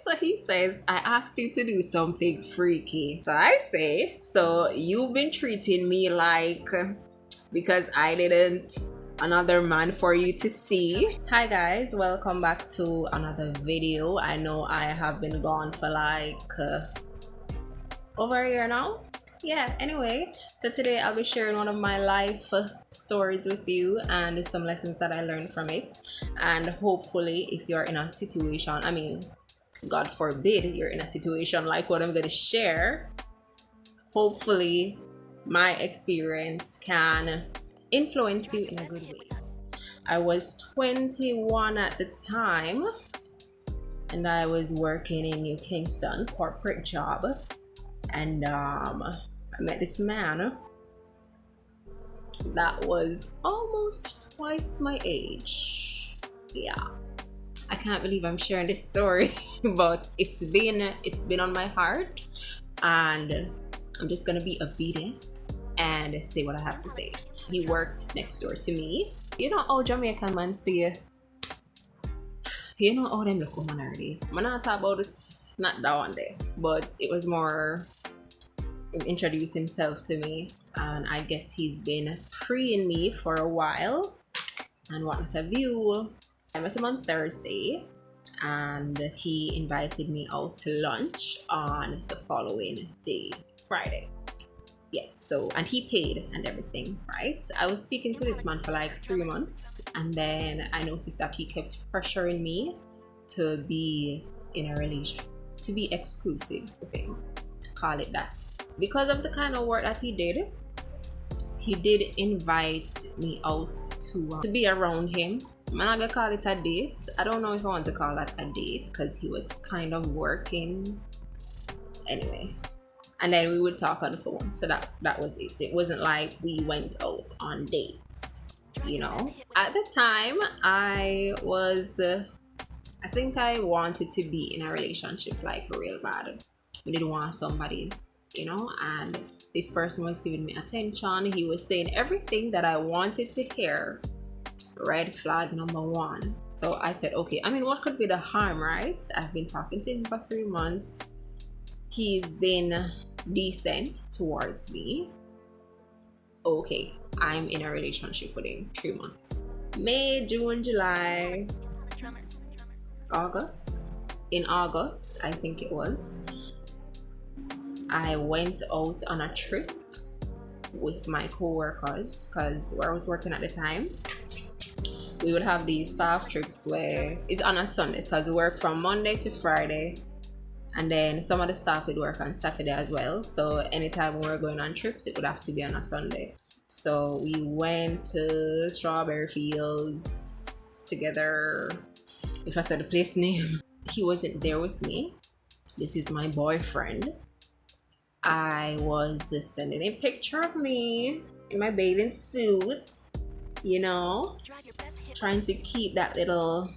So he says, I asked you to do something freaky. So I say, so you've been treating me like, because I didn't, another man for you to see. Hi guys, welcome back to another video. I know I have been gone for like over a year now. Yeah, anyway, so today I'll be sharing one of my life stories with you and some lessons that I learned from it. And hopefully if you're in a situation, I mean, God forbid you're in a situation like what I'm going to share, hopefully my experience can influence you in a good way. I was 21 at the time and I was working in New Kingston, corporate job, and I met this man that was almost twice my age. Yeah, I can't believe I'm sharing this story, but it's been on my heart, and I'm just gonna be obedient and say what I have to say. He worked next door to me. You know how Jamaican man stay? You know how them look woman already. I'm not talk about it, not that one day, but it was more him introduce himself to me, and I guess he's been freeing me for a while and what have you. I met him on Thursday and he invited me out to lunch on the following day, Friday. Yeah, so, and he paid and everything, right? I was speaking to this man for like 3 months, and then I noticed that he kept pressuring me to be in a relationship, to be exclusive with him, call it that. Because of the kind of work that he did invite me out to be around him. I'm not gonna call it a date. I don't know if I want to call that a date because he was kind of working anyway. And then we would talk on the phone. So that was it. It wasn't like we went out on dates, you know. At the time, I think I wanted to be in a relationship like real bad. I didn't want somebody, you know, and this person was giving me attention. He was saying everything that I wanted to hear. Red flag number 1. So I said, okay, I mean, what could be the harm, right? I've been talking to him for 3 months. He's been decent towards me. Okay, I'm in a relationship with him 3 months. May, June, July, August. In August, I think it was, I went out on a trip with my co-workers because where I was working at the time, we would have these staff trips where it's on a Sunday because we work from Monday to Friday, and then some of the staff would work on Saturday as well. So anytime we were going on trips, it would have to be on a Sunday. So we went to Strawberry Fields together. If I said the place name, he wasn't there with me. This is my boyfriend. I was just sending a picture of me in my bathing suit, you know, trying to keep that little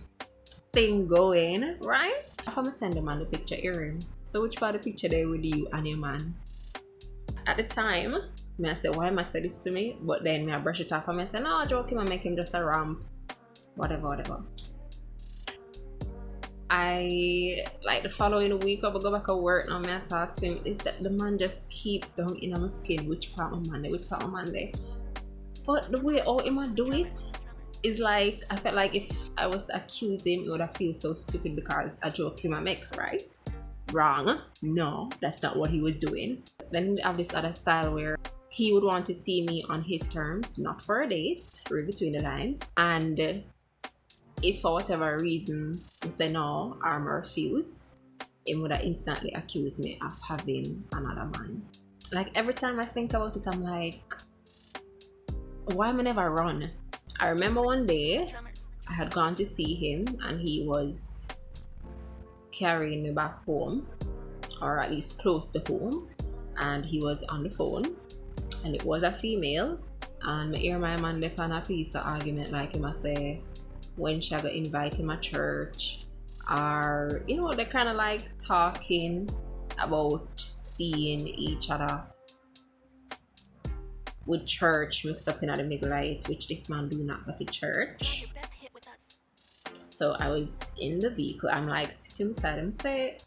thing going, right? If I'm gonna send the man the picture here, so which part of the picture there with you and your man? At the time, I said, why am I say this to me? But then I brush it off and I said, no, joking, I make him just a ramp, whatever. I like the following week I would go back to work and I talk to him. Is that the man just keep down in my skin, which part on Monday. But the way how him do it is like, I felt like if I was to accuse him, it would have feel so stupid because a joke him I make, right? Wrong. No, that's not what he was doing. Then we have this other style where he would want to see me on his terms, not for a date, read between the lines. And if for whatever reason I say no or I refuse, he would have instantly accused me of having another man. Like every time I think about it, I'm like, why am I never run? I remember one day I had gone to see him and he was carrying me back home, or at least close to home, and he was on the phone and it was a female, and I hear my man left on a piece of argument like he must say when she got invite him to church, or you know, they're kind of like talking about seeing each other with church mixed up in the middle of it, which this man do not go to church. So I was in the vehicle. I'm like sitting beside him. Say,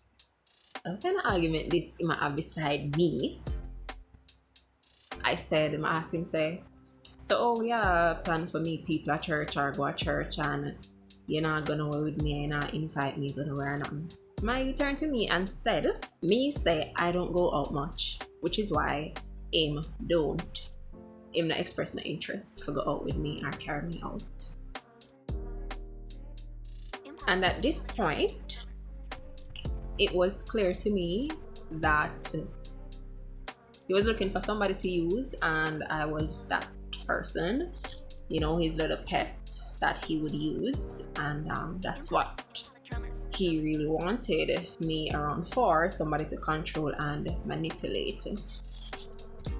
what kind of argument this him have beside me? I asked him, say, so oh yeah, plan for me people at church or go to church and you're not gonna go with me and not invite me gonna wear nothing. My turned to me and said, me say I don't go out much, which is why him not express no interest for go out with me or carry me out. And at this point, it was clear to me that he was looking for somebody to use, and I was that person, his little pet that he would use, and that's what he really wanted me around for, somebody to control and manipulate.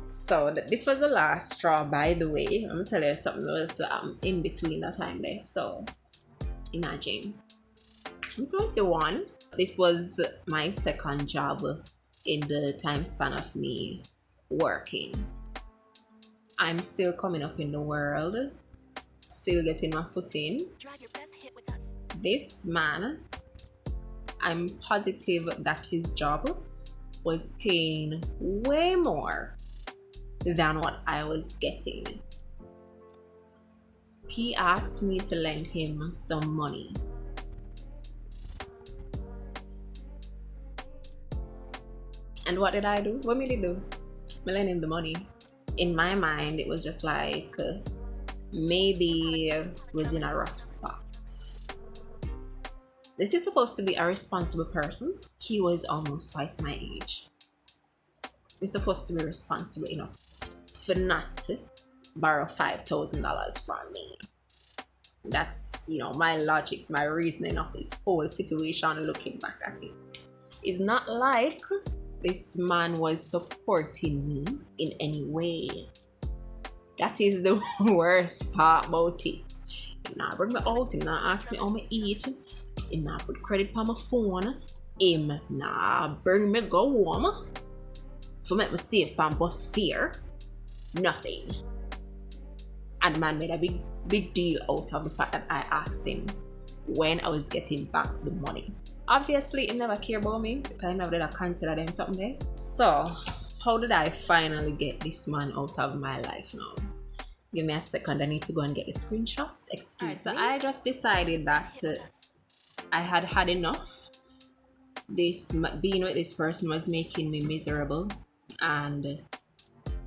So this was the last straw, by the way. I'm gonna tell you something was in between that time there. So imagine, I'm 21. This was my second job in the time span of me working. I'm still coming up in the world, still getting my foot in. This man, I'm positive that his job was paying way more than what I was getting. He asked me to lend him some money. And what did I do? What did I do? I lent him the money. In my mind, it was just like maybe was in a rough spot. This is supposed to be a responsible person. He was almost twice my age. He's supposed to be responsible enough for not to borrow $5,000 from me. That's, my logic, my reasoning of this whole situation looking back at it. It's not like this man was supporting me in any way. That is the worst part about it. He not bring me out, he not ask me how me eat, he not put credit on my phone, him not bring me go home for make me save from bus fare. Nothing. And the man made a big deal out of the fact that I asked him when I was getting back the money. Obviously, he never cared about me because I never did consider them something there. So, how did I finally get this man out of my life now? Give me a second, I need to go and get the screenshots. Excuse me. So I just decided that I had had enough. Being with this person was making me miserable. And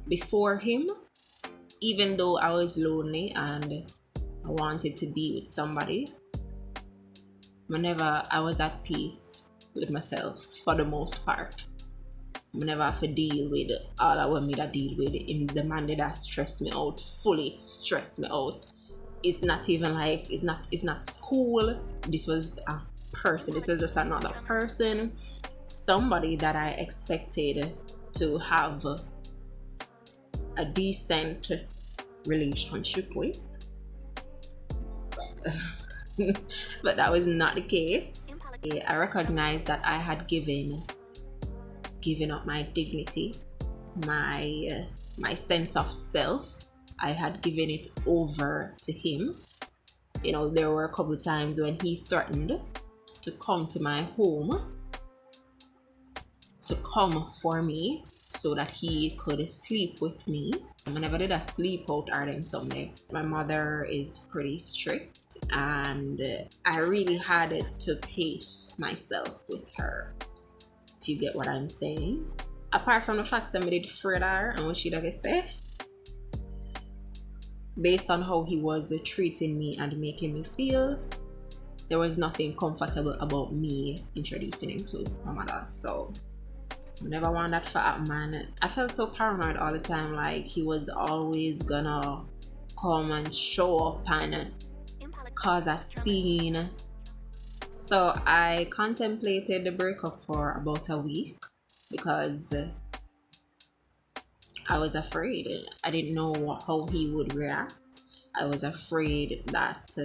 before him, even though I was lonely and I wanted to be with somebody, whenever I was at peace with myself for the most part. I never have to deal with all I want me to deal with. The man that stress me out, fully stress me out. It's not even like, it's not school. This was a person. This was just another person. Somebody that I expected to have a decent relationship with. But that was not the case. I recognized that I had given up my dignity, my sense of self. I had given it over to him. There were a couple of times when he threatened to come to my home to come for me so that he could sleep with me. I never did a sleep out or them someday. My mother is pretty strict and I really had to pace myself with her. Do you get what I'm saying? Apart from the fact that I did afraid her and what she'd say, based on how he was treating me and making me feel, there was nothing comfortable about me introducing him to my mother. So I never want that for a man. I felt so paranoid all the time, like he was always gonna come and show up and cause a scene. So I contemplated the breakup for about a week because I was afraid. I didn't know how he would react. I was afraid that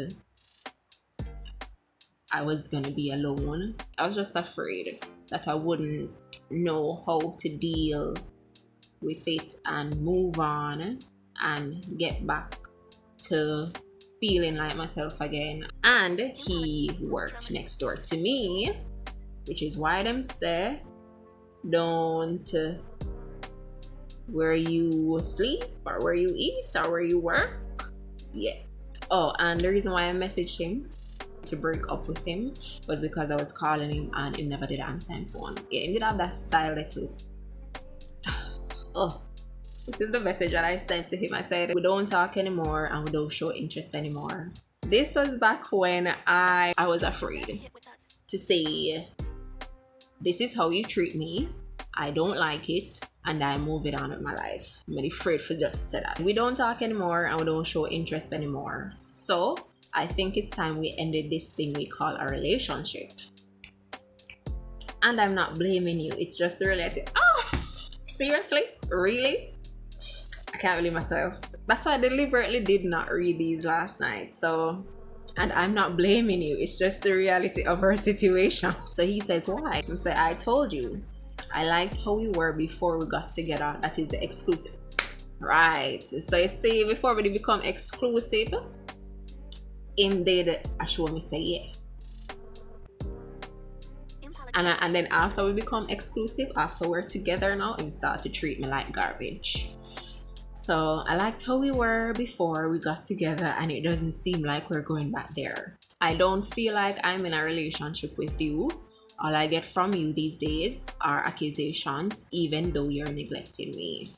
I was gonna be alone. I was just afraid that I wouldn't know how to deal with it and move on and get back to feeling like myself again. And he worked next door to me, which is why them say don't where you sleep or where you eat or where you work. Yeah. Oh, and the reason why I messaged him to break up with him was because I was calling him and he never did answer his phone. Yeah, he did have that style there too. Oh, this is the message that I sent to him. I said, we don't talk anymore and we don't show interest anymore. This was back when I was afraid to say, this is how you treat me. I don't like it. And I move it on with my life. I'm afraid for just say that. We don't talk anymore and we don't show interest anymore. So I think it's time we ended this thing we call a relationship. And I'm not blaming you. It's just the reality. Oh, seriously? Really? I can't believe myself. That's why I deliberately did not read these last night. So, and I'm not blaming you. It's just the reality of our situation. So he says, why? So I say, I told you. I liked how we were before we got together. That is the exclusive. Right. So you see, before we become exclusive, him did assure me say yeah. And then after we become exclusive, after we're together now, him start to treat me like garbage. So I liked how we were before we got together and it doesn't seem like we're going back there. I don't feel like I'm in a relationship with you. All I get from you these days are accusations, even though you're neglecting me.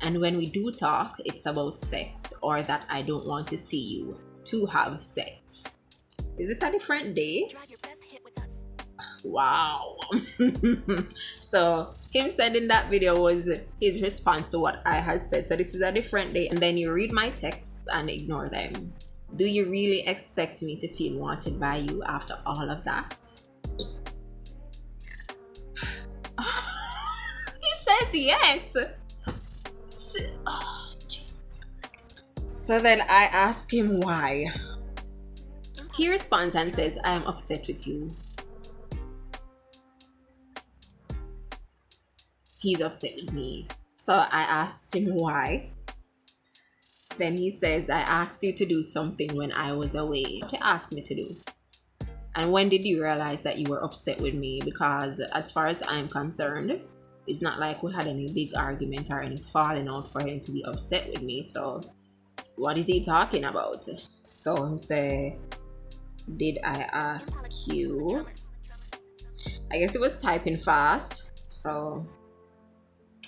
And when we do talk, it's about sex or that I don't want to see you to have sex. Is this a different day? Wow. So him sending that video was his response to what I had said. So this is a different day. And then you read my texts and ignore them. Do you really expect me to feel wanted by you after all of that? He says yes. Oh, Jesus Christ. So then I ask him why. He responds and says, I am upset with you. He's upset with me. So I asked him why. Then he says, I asked you to do something when I was away. What you asked me to do? And when did you realize that you were upset with me? Because as far as I'm concerned, it's not like we had any big argument or any falling out for him to be upset with me. So what is he talking about? So he said, did I ask you? I guess he was typing fast. So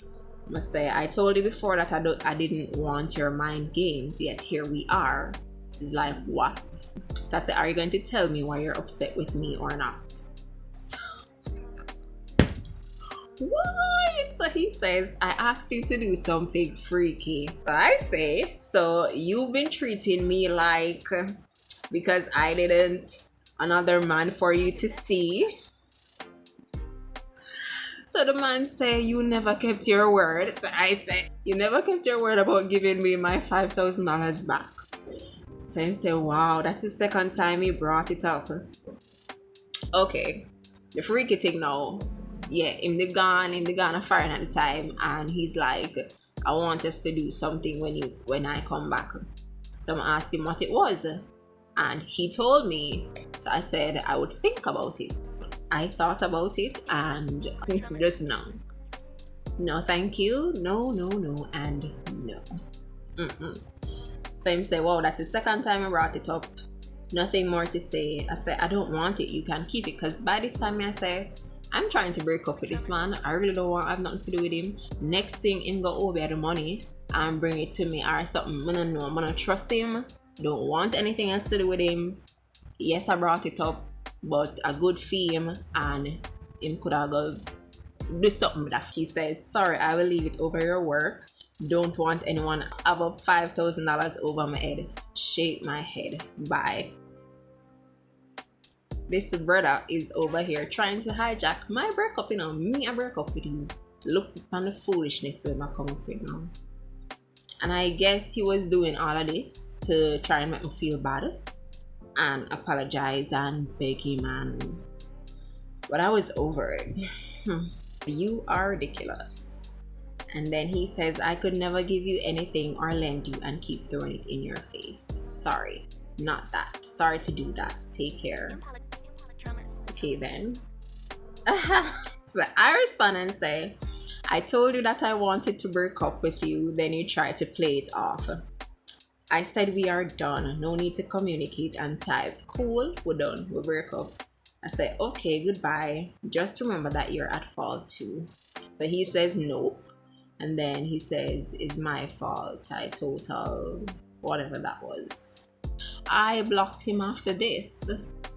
I must say, I told you before that I didn't want your mind games, yet here we are. She's like, what? So I said, are you going to tell me why you're upset with me or not? So, what? So he says, I asked you to do something freaky. So I say, so you've been treating me like, because I didn't, another man for you to see. So the man say, you never kept your word. So I said, you never kept your word about giving me my $5,000 back. So he said, wow, that's the second time he brought it up. Okay, the freaky thing now. Yeah, him the gone a foreign at the time, and he's like, I want us to do something when I come back. So I asked him what it was, and he told me. So I said I would think about it. I thought about it, and just no. No, thank you. No, and no. So him say, wow, that's the second time I brought it up. Nothing more to say. I said, I don't want it. You can keep it. Because by this time, I say, I'm trying to break up with this man. I really don't want to have nothing to do with him. Next thing, him go over the money and bring it to me or something. I don't know. I'm going to trust him. Don't want anything else to do with him. Yes, I brought it up, but a good fee and him could have go do something with that. He says, sorry, I will leave it over your work. Don't want anyone above $5,000 over my head. Shake my head. Bye. This brother is over here trying to hijack my breakup. You know, me I break up with you. Look on the foolishness where I come up with now. And I guess he was doing all of this to try and make me feel bad and apologize and beg him, and but I was over it. You are ridiculous. And then he says, I could never give you anything or lend you and keep throwing it in your face. Sorry. not that. Sorry to do that. Take care. Okay then. So I respond and say, I told you that I wanted to break up with you, then you tried to play it off. I said we are done, no need to communicate, and type, cool, we're done, we break up. I said, okay, goodbye, just remember that you're at fault too. So he says nope, and then he says, it's my fault, I total whatever that was. I blocked him after this,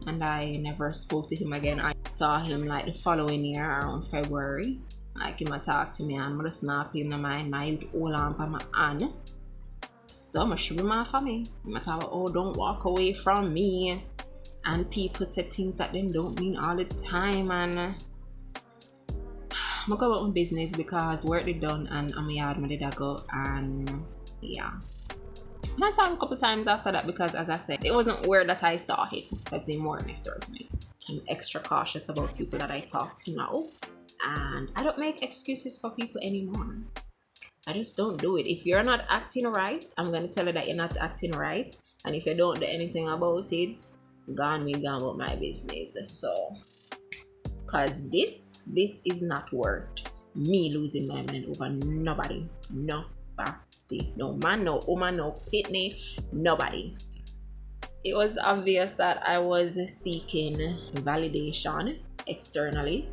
and I never spoke to him again. I saw him like the following year around February. Like him talk to me and I'm gonna snap him in my youth all on by my hand. So much should be my family. I thought, oh, don't walk away from me. And people say things that them don't mean all the time, and I'm gonna go about my business because work is done and I'm yard my did I go, and yeah. And I saw him a couple times after that because, as I said, it wasn't weird that I saw him because he more next door to me. I'm extra cautious about people that I talk to now, and I don't make excuses for people anymore. I just don't do it. If you're not acting right, I'm gonna tell you that you're not acting right, and if you don't do anything about it, gone about my business. So, cause this is not worth me losing my mind over nobody. Nobody. No man, no woman, no pitney, nobody. It was obvious that I was seeking validation externally.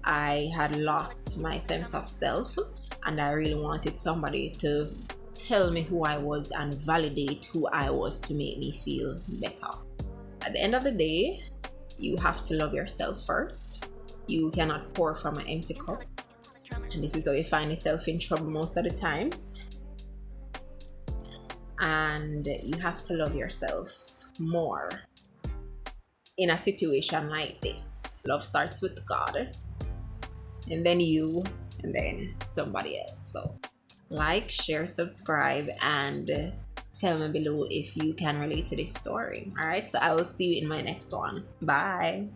I had lost my sense of self, and I really wanted somebody to tell me who I was and validate who I was to make me feel better. At the end of the day, you have to love yourself first. You cannot pour from an empty cup, and this is how you find yourself in trouble most of the times. And you have to love yourself more in a situation like this. Love starts with God, and then you, and then somebody else. So like, share, subscribe, and tell me below if you can relate to this story. All right, so I will see you in my next one. Bye.